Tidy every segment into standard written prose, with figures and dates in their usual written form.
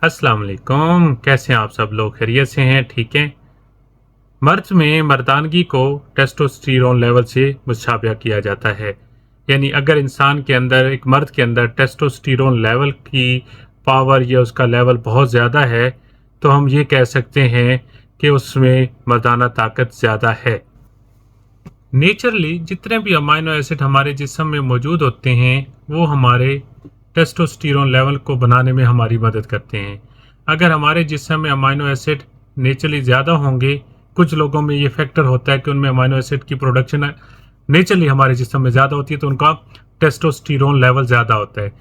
अस्सलाम वालेकुम। कैसे हैं आप सब लोग? खैरियत से हैं? ठीक हैं? मर्द में मर्दानगी को टेस्टोस्टेरोन लेवल से मुशाबिह किया जाता है। यानी अगर इंसान के अंदर, एक मर्द के अंदर टेस्टोस्टेरोन लेवल की पावर या उसका लेवल बहुत ज़्यादा है, तो हम ये कह सकते हैं कि उसमें मर्दाना ताकत ज़्यादा है। नेचुरली जितने भी अमाइनो एसिड हमारे जिस्म में मौजूद होते हैं, वो हमारे टेस्टोस्टेरोन लेवल को बनाने में हमारी मदद करते हैं। अगर हमारे जिस्म में अमाइनो एसिड नेचुरली ज़्यादा होंगे, कुछ लोगों में ये फैक्टर होता है कि उनमें अमाइनो एसिड की प्रोडक्शन नेचुरली हमारे जिस्म में ज़्यादा होती है, तो उनका टेस्टोस्टेरोन लेवल ज़्यादा होता है।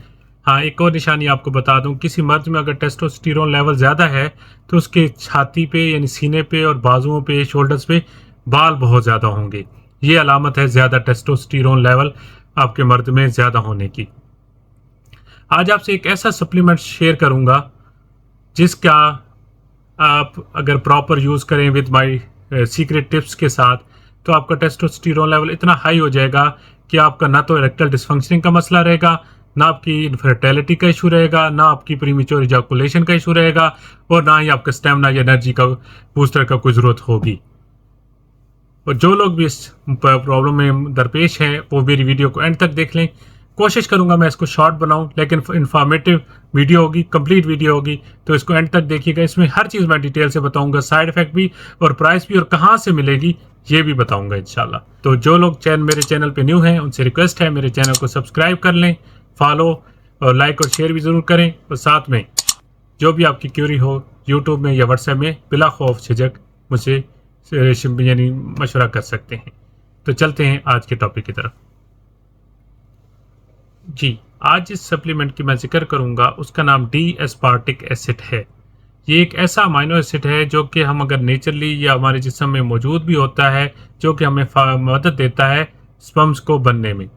हाँ, एक और निशानी आपको बता दूं, किसी मर्द में अगर टेस्टोस्टेरोन लेवल ज़्यादा है तो उसके छाती पे यानी सीने पे और बाजुओं पे, शोल्डर्स पे बाल बहुत ज़्यादा होंगे। ये अलामत है ज़्यादा टेस्टोस्टेरोन लेवल आपके मर्द में ज़्यादा होने की। आज आपसे एक ऐसा सप्लीमेंट शेयर करूंगा जिसका आप अगर प्रॉपर यूज़ करें विद माय सीक्रेट टिप्स के साथ, तो आपका टेस्टोस्टेरोन लेवल इतना हाई हो जाएगा कि आपका ना तो इरेक्टल डिसफंक्शनिंग का मसला रहेगा, ना आपकी इनफर्टिलिटी का इशू रहेगा, ना आपकी प्रीमेच्योर इजैकुलेशन का इशू रहेगा, और ना ही आपका स्टेमिना या एनर्जी का बूस्टर का कोई ज़रूरत होगी। और जो लोग भी इस प्रॉब्लम में दरपेश हैं वो मेरी वीडियो को एंड तक देख लें। कोशिश करूंगा मैं इसको शॉर्ट बनाऊं, लेकिन इंफॉर्मेटिव वीडियो होगी, कंप्लीट वीडियो होगी, तो इसको एंड तक देखिएगा। इसमें हर चीज़ मैं डिटेल से बताऊंगा, साइड इफेक्ट भी और प्राइस भी, और कहाँ से मिलेगी ये भी बताऊंगा इंशाल्लाह। तो जो लोग मेरे चैनल पे न्यू हैं उनसे रिक्वेस्ट है मेरे चैनल को सब्सक्राइब कर लें, फॉलो और लाइक और शेयर भी ज़रूर करें। और साथ में जो भी आपकी क्यूरी हो यूट्यूब में या व्हाट्सएप में बिला खौफ झिझक मुझसे यानी मशवरा कर सकते हैं। तो चलते हैं आज के टॉपिक की तरफ। जी, आज जिस सप्लीमेंट की मैं जिक्र करूंगा उसका नाम डी एस्पार्टिक एसिड है। ये एक ऐसा अमाइनो एसिड है जो कि हम अगर नेचुरली या हमारे जिस्म में मौजूद भी होता है, जो कि हमें मदद देता है स्पर्म्स को बनने में,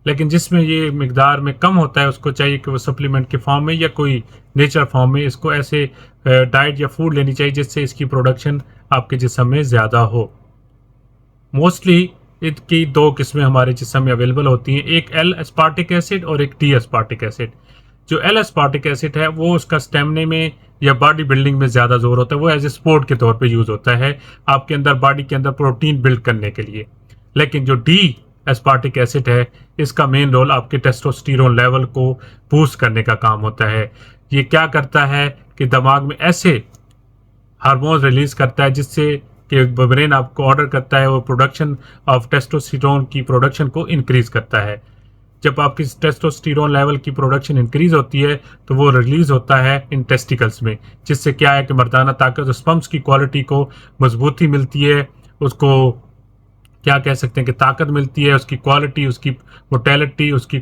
लेकिन जिसमें ये मिकदार में कम होता है, उसको चाहिए कि वो सप्लीमेंट के फॉर्म में या कोई नेचर फॉर्म में इसको ऐसे डाइट या फूड लेनी चाहिए जिससे इसकी प्रोडक्शन आपके जिस्म में ज़्यादा हो। मोस्टली इसकी दो किस्में हमारे जिस्म में अवेलेबल होती हैं, एक एल एस्पार्टिक एसिड और एक डी एस्पार्टिक एसिड। जो एल एस्पार्टिक एसिड है वो उसका स्टेमिना में या बॉडी बिल्डिंग में ज़्यादा जोर होता है, वो एज ए स्पोर्ट के तौर पे यूज़ होता है आपके अंदर बॉडी के अंदर प्रोटीन बिल्ड करने के लिए। लेकिन जो डी एस्पार्टिक एसिड है इसका मेन रोल आपके टेस्टोस्टेरोन लेवल को बूस्ट करने का काम होता है। ये क्या करता है कि दिमाग में ऐसे हार्मोन रिलीज करता है जिससे कि ब्रेन आपको ऑर्डर करता है, वो प्रोडक्शन ऑफ टेस्टोस्टेरोन की प्रोडक्शन को इंक्रीज करता है। जब आपकी टेस्टोस्टेरोन लेवल की प्रोडक्शन इंक्रीज होती है तो वो रिलीज होता है इन टेस्टिकल्स में, जिससे क्या है कि मर्दाना ताकत और स्पर्म्स की क्वालिटी को मजबूती मिलती है, उसको क्या कह सकते हैं कि ताकत मिलती है, उसकी क्वालिटी, उसकी मोटेलिटी, उसकी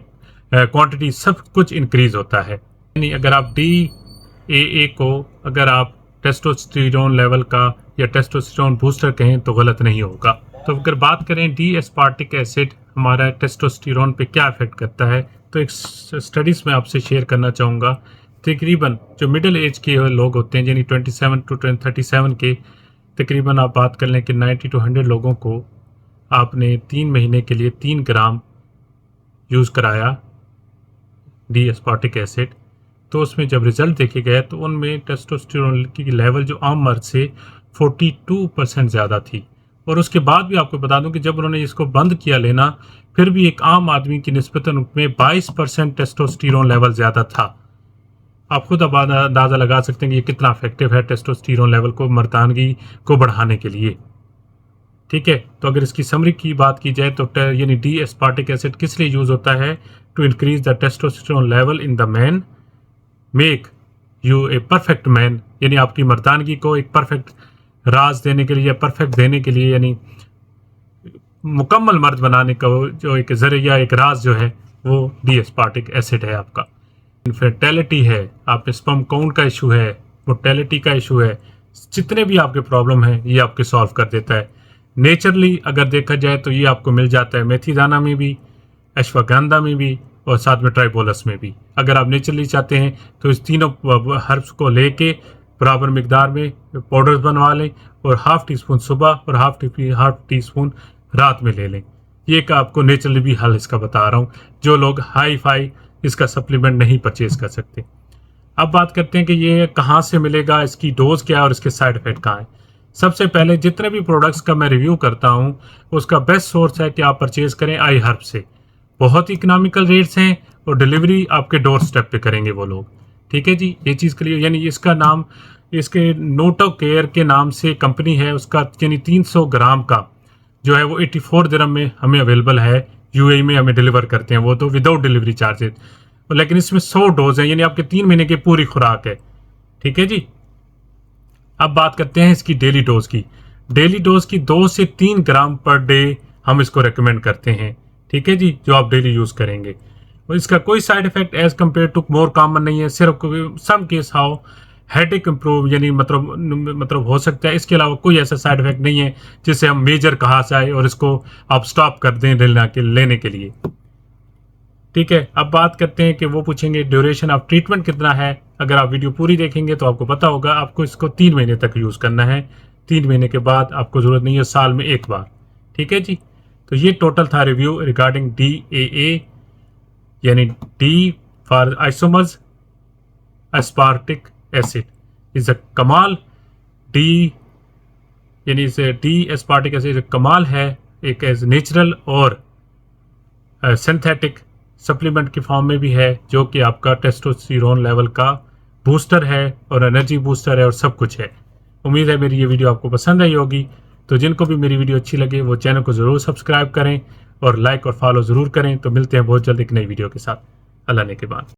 क्वांटिटी सब कुछ इंक्रीज होता है। यानी अगर आप DAA को अगर आप टेस्टोस्टेरोन लेवल का या टेस्टोस्टेरोन बूस्टर कहें तो गलत नहीं होगा। तो अगर बात करें डी एस्पार्टिक एसिड हमारा टेस्टोस्टेरोन पे क्या इफेक्ट करता है, तो एक स्टडीज़ में आपसे शेयर करना चाहूँगा। तकरीबन जो मिडिल एज के लोग होते हैं यानी 27 to 37 के, तकरीबन आप बात कर लें कि 90 to 100 लोगों को आपने 3 महीने के लिए 3 ग्राम यूज़ कराया डी एस्पार्टिक एसिड, तो उसमें जब रिज़ल्ट देखे गए तो उनमें टेस्टोस्टेरोन की लेवल जो आम मर्द से 42% ज़्यादा थी। और उसके बाद भी आपको बता दूं कि जब उन्होंने इसको बंद किया लेना, फिर भी एक आम आदमी की निस्बतन उनमें 22% टेस्टोस्टेरोन लेवल ज़्यादा था। आप खुद अंदाज़ा लगा सकते हैं कि ये कितना इफेक्टिव है टेस्टोस्टेरोन लेवल को, मर्दानगी को बढ़ाने के लिए। ठीक है, तो अगर इसकी समरी की बात की जाए तो यानी डी एस्पार्टिक एसिड किस लिए यूज़ होता है? To increase the testosterone level in the man, make you a perfect man, यानी आपकी मर्दानगी को एक परफेक्ट राज देने के लिए या परफेक्ट देने के लिए, यानी मुकम्मल मर्द बनाने का जो एक जरिया, एक राज जो है वो डी एस्पार्टिक एसिड है। आपका इनफर्टिलिटी है, आप स्पर्म काउंट का इशू है, मोर्टेलिटी का इशू है, जितने भी आपके प्रॉब्लम है ये आपके सॉल्व कर देता है। नेचुरली अगर देखा जाए तो ये आपको मिल जाता है मेथी दाना में भी, अश्वगंधा में भी और साथ में ट्राइबोलस में भी। अगर आप नेचुरली चाहते हैं तो इस तीनों हर्ब्स को लेके बराबर मिकदार में पाउडर्स बनवा लें और हाफ टी स्पून सुबह और हाफ टी स्पून रात में ले लें। ये का आपको नेचुरली भी हल इसका बता रहा हूँ, जो लोग हाई फाई इसका सप्लीमेंट नहीं परचेज कर सकते। अब बात करते हैं कि ये कहाँ से मिलेगा, इसकी डोज क्या है और इसके साइड इफेक्ट कहाँ है। सबसे पहले जितने भी प्रोडक्ट्स का मैं रिव्यू करता हूँ उसका बेस्ट सोर्स है कि आप परचेज करें आई हर्ब से। बहुत ही इकोनॉमिकल रेट्स हैं और डिलीवरी आपके डोर स्टेप पे करेंगे वो लोग। ठीक है जी, ये चीज़ क्लियर। यानी इसका नाम, इसके नोटो केयर के नाम से कंपनी है उसका, यानी 300 ग्राम का जो है वो 84 दिरहम में हमें अवेलेबल है। यूएई में हमें डिलीवर करते हैं वो तो विदाउट डिलीवरी चार्जेस। लेकिन इसमें 100 डोज है, यानी आपके 3 महीने की पूरी खुराक है। ठीक है जी। अब बात करते हैं इसकी डेली डोज की। डेली डोज की 2 से 3 ग्राम पर डे हम इसको रेकमेंड करते हैं। ठीक है जी, जो आप डेली यूज करेंगे। और इसका कोई side effect as compare to more common नहीं है। सिर्फ some case how headache improve, यानी मतलब हो सकता है। इसके अलावा कोई ऐसा साइड इफेक्ट नहीं है जिससे हम मेजर कहा जाए और इसको आप स्टॉप कर दें लेने के लिए। ठीक है, अब बात करते हैं कि वो पूछेंगे ड्यूरेशन ऑफ ट्रीटमेंट कितना है। अगर आप वीडियो पूरी देखेंगे तो आपको पता होगा आपको इसको 3 महीने तक यूज़ करना है। 3 महीने के बाद आपको ज़रूरत नहीं है, साल में एक बार। ठीक है जी। तो ये टोटल था रिव्यू रिगार्डिंग DAA, यानी D for isomers aspartic acid is a कमाल। डी यानी इसे डी एस्पार्टिक एसिड कमाल है, एक एज नेचुरल और सिंथेटिक सप्लीमेंट की फॉर्म में भी है, जो कि आपका टेस्टोस्टेरोन लेवल का बूस्टर है और एनर्जी बूस्टर है और सब कुछ है। उम्मीद है मेरी ये वीडियो आपको पसंद आई होगी। तो जिनको भी मेरी वीडियो अच्छी लगे वो चैनल को ज़रूर सब्सक्राइब करें और लाइक और फॉलो ज़रूर करें। तो मिलते हैं बहुत जल्द एक नई वीडियो के साथ। अल्लाह ने के बाद।